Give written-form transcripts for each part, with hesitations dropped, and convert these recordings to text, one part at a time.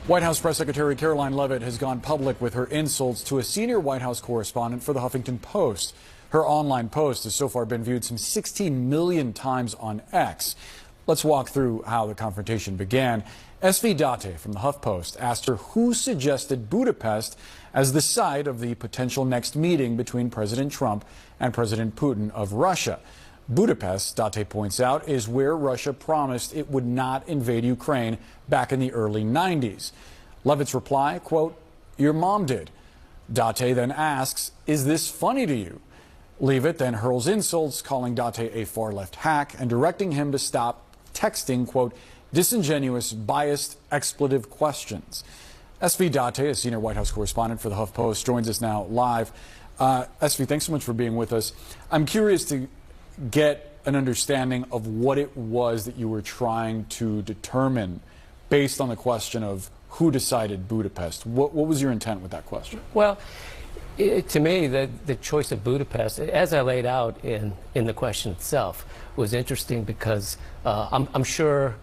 White House Press Secretary Karoline Leavitt has gone public with her insults to a senior White House correspondent for the Huffington Post. Her online post has so far been viewed some 16 million times on X. Let's walk through how the confrontation began. SV Date from the HuffPost asked her who suggested Budapest as the site of the potential next meeting between President Trump and President Putin of Russia. Budapest, Date points out, is where Russia promised it would not invade Ukraine back in the early 90s. Leavitt's reply, quote, "Your mom did." Date then asks, "Is this funny to you?" Leavitt then hurls insults, calling Date a far-left hack and directing him to stop texting, quote, "disingenuous, biased, expletive questions." SV Date, a senior White House correspondent for the HuffPost, joins us now live. SV, thanks so much for being with us. I'm curious to get an understanding of what it was that you were trying to determine based on the question of who decided Budapest. What was your intent with that question? Well, to me, the choice of Budapest, as I laid out in the question itself, was interesting because I'm sure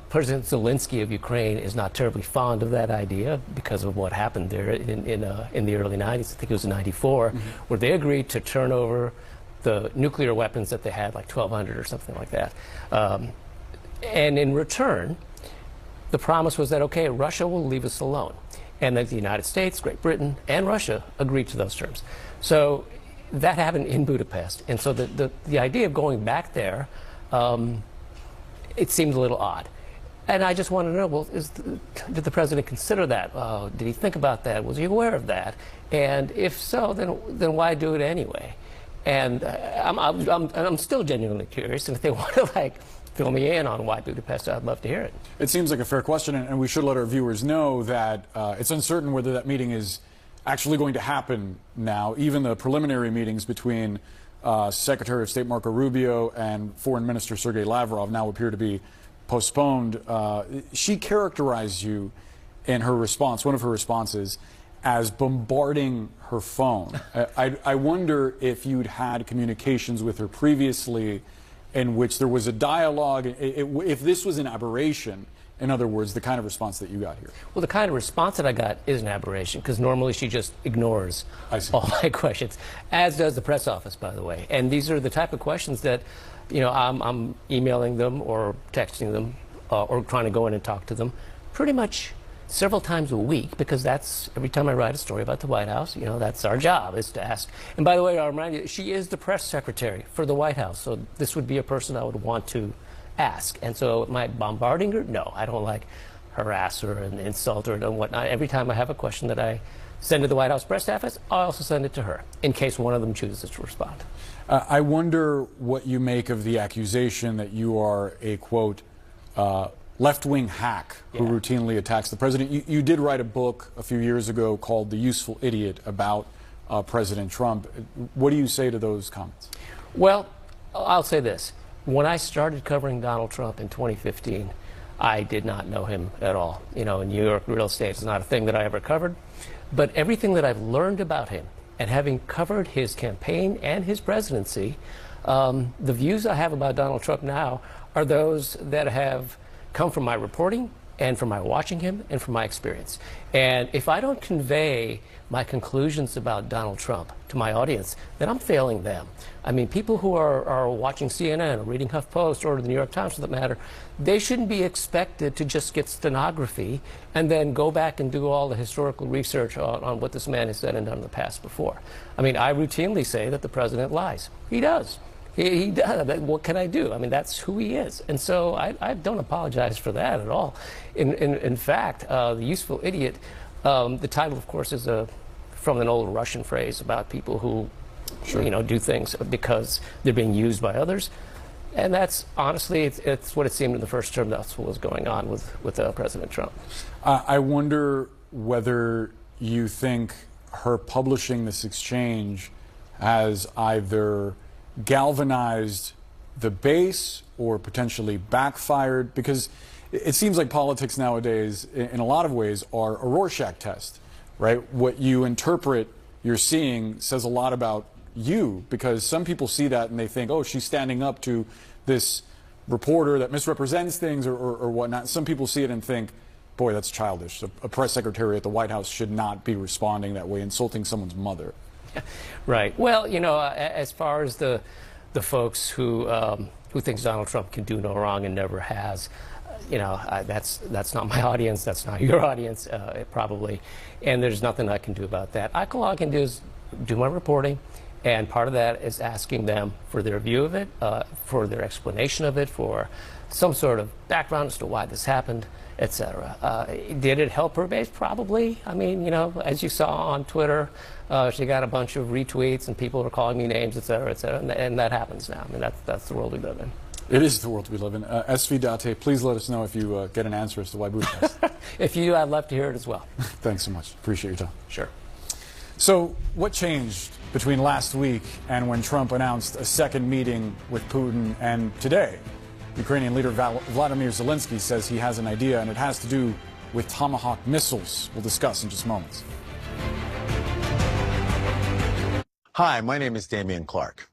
President Zelensky of Ukraine is not terribly fond of that idea because of what happened there in the early 90s. I think it was in 94, where they agreed to turn over the nuclear weapons that they had, like 1,200 or something like that. And in return, the promise was that, okay, Russia will leave us alone. And that the United States, Great Britain, and Russia agreed to those terms. So that happened in Budapest. And so the idea of going back there, it seemed a little odd. And I just wanted to know, well, did the president consider that? Did he think about that? Was he aware of that? And if so, then why do it anyway? And I'm still genuinely curious, and if they want to fill me in on why Budapest, I'd love to hear it. It seems like a fair question, and we should let our viewers know that it's uncertain whether that meeting is actually going to happen now. Even the preliminary meetings between Secretary of State Marco Rubio and Foreign Minister Sergei Lavrov now appear to be postponed. She characterized you in her response, one of her responses, as bombarding her phone. I wonder if you'd had communications with her previously in which there was a dialogue, if this was an aberration, in other words, the kind of response that you got here. Well, the kind of response that I got is an aberration, because normally she just ignores all my questions, as does the press office, by the way. And these are the type of questions that, you know, I'm emailing them or texting them or trying to go in and talk to them pretty much several times a week, because that's every time I write a story about the White House, you know, that's our job, is to ask. And by the way, I'll remind you, she is the press secretary for the White House, so this would be a person I would want to ask. And so am I bombarding her? No, I don't harass her and insult her and whatnot. Every time I have a question that I send to the White House press staff, I also send it to her in case one of them chooses to respond. I wonder what you make of the accusation that you are a, quote, left-wing hack who routinely attacks the president. You did write a book a few years ago called The Useful Idiot about President Trump. What do you say to those comments? Well, I'll say this. When I started covering Donald Trump in 2015, I did not know him at all. You know, in New York, real estate is not a thing that I ever covered. But everything that I've learned about him, and having covered his campaign and his presidency, the views I have about Donald Trump now are those that have come from my reporting and from my watching him and from my experience. And if I don't convey my conclusions about Donald Trump to my audience, then I'm failing them. I mean, people who are watching CNN or reading HuffPost or the New York Times for that matter, they shouldn't be expected to just get stenography and then go back and do all the historical research on what this man has said and done in the past before. I mean, I routinely say that the president lies. He does. He does. What can I do? I mean, that's who he is. And so I don't apologize for that at all. In fact, The Useful Idiot, the title, of course, is from an old Russian phrase about people who, you know, do things because they're being used by others. And that's, honestly, it's what it seemed in the first term. That's what was going on with President Trump. I wonder whether you think her publishing this exchange has either galvanized the base or potentially backfired, because it seems like politics nowadays in a lot of ways are a Rorschach test, right? What you interpret you're seeing says a lot about you, because some people see that and they think, oh, she's standing up to this reporter that misrepresents things or whatnot. Some people see it and think boy, that's childish. A press secretary at the White House should not be responding that way, insulting someone's mother. Right. Well, you know, as far as the folks who thinks Donald Trump can do no wrong and never has, you know, that's not my audience. That's not your audience, probably. And there's nothing I can do about that. All I can do is do my reporting. And part of that is asking them for their view of it, for their explanation of it, for some sort of background as to why this happened, etc. Did it help her base? Probably. I mean, you know, as you saw on Twitter, she got a bunch of retweets and people were calling me names, etc., etc. And that happens now. I mean, that's the world we live in. It is the world we live in. SV Date, please let us know if you get an answer as to why Budapest. If you do, I'd love to hear it as well. Thanks so much. Appreciate your time. Sure. So what changed between last week and when Trump announced a second meeting with Putin and today? Ukrainian leader Vladimir Zelensky says he has an idea, and it has to do with Tomahawk missiles. We'll discuss in just moments. Hi, my name is Damian Clark.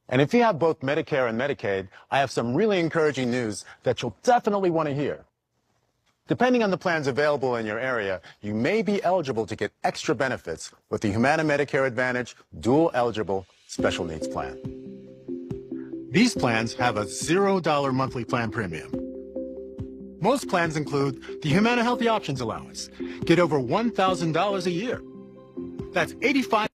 And if you have both Medicare and Medicaid, I have some really encouraging news that you'll definitely want to hear. Depending on the plans available in your area, you may be eligible to get extra benefits with the Humana Medicare Advantage Dual Eligible Special Needs Plan. These plans have a $0 monthly plan premium. Most plans include the Humana Healthy Options Allowance. Get over $1,000 a year. That's $85